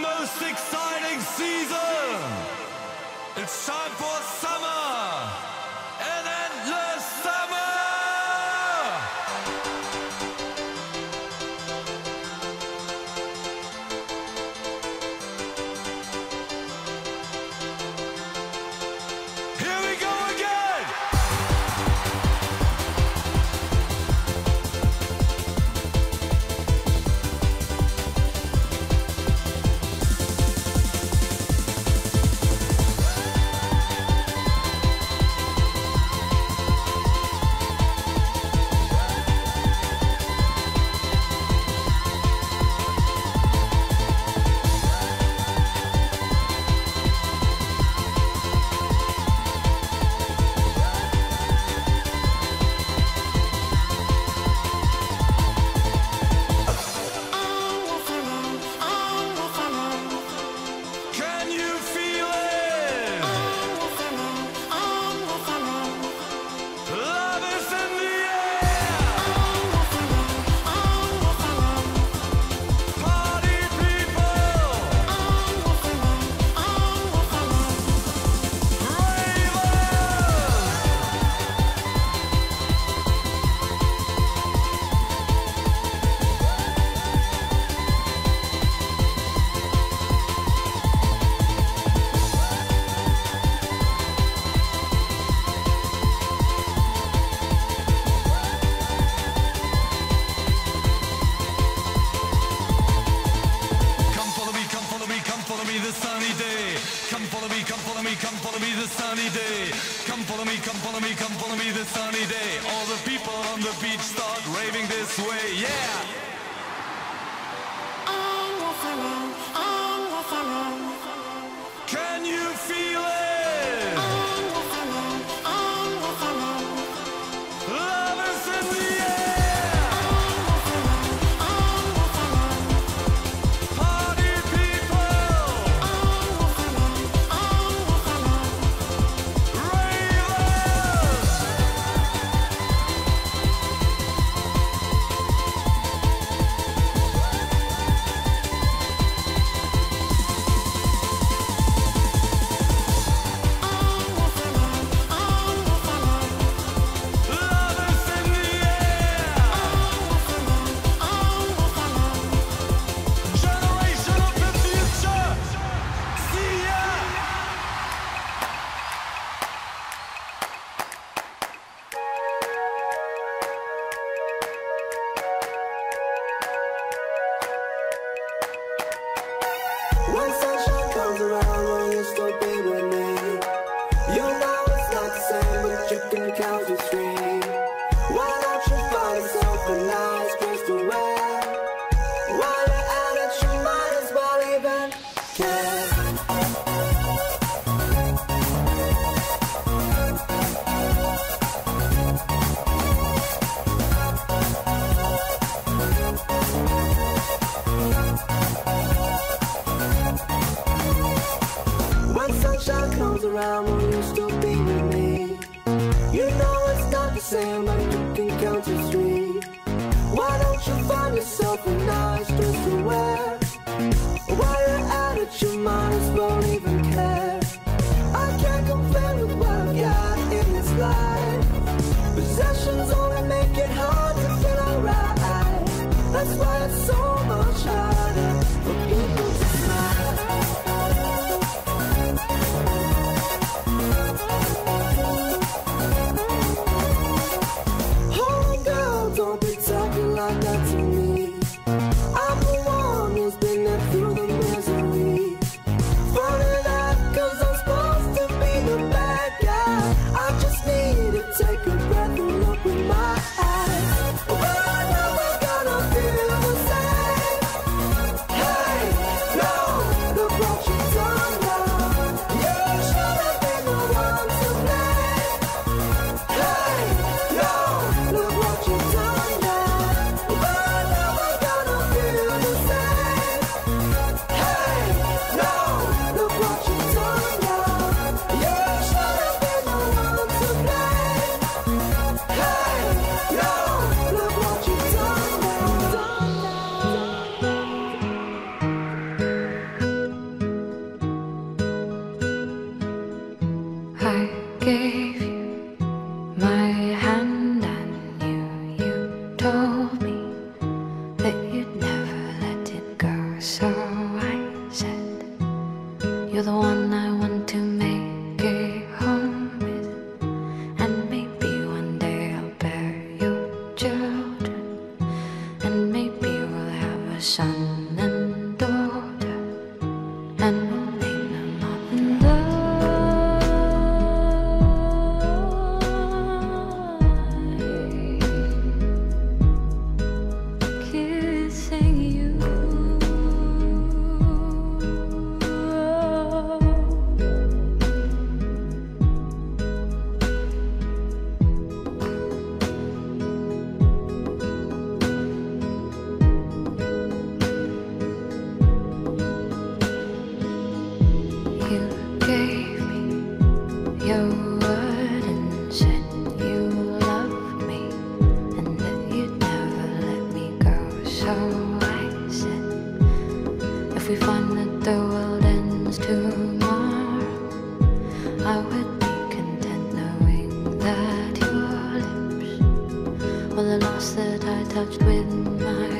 most exciting season. It's time for summer, an endless summer. Here we go again. Can you feel it? Love is in the air. Party people. Come follow me, come follow me, come follow me this sunny day. Come follow me, come follow me, come follow me this sunny day. Come follow me, come follow me, come follow me this sunny day. All the people on the beach start raving this way, yeah! Can you feel it? Love is in the air. Party people. Ravers. Love is in the air. Generation of the future. See ya. When sunshine comes around, will you still be with me? You know it's not the same, but you can count to three. Why don't you find yourself a nice dress to wear? While you're at it, you might as well even care. When sunshine comes around, will you still be with me? You know it's not the same, but you can count to three. Why don't you find yourself a nice dress to wear? While you're at it, you might as well even care. I can't complain with what I've got in this life. Possessions only make it hard to feel alright. That's why it's so much harder for people to smile. gave you my hand and you told me that you'd never let it go. So I said, you're the one I want to make a home with, and maybe one day I'll bear your children, and maybe we'll have a son and daughter, and we'll name them after kissing you. You gave me your word and said you loved me and that you'd never let me go. So I said, if we find that the world ends tomorrow, I would be content knowing that your lips were the last that I touched with my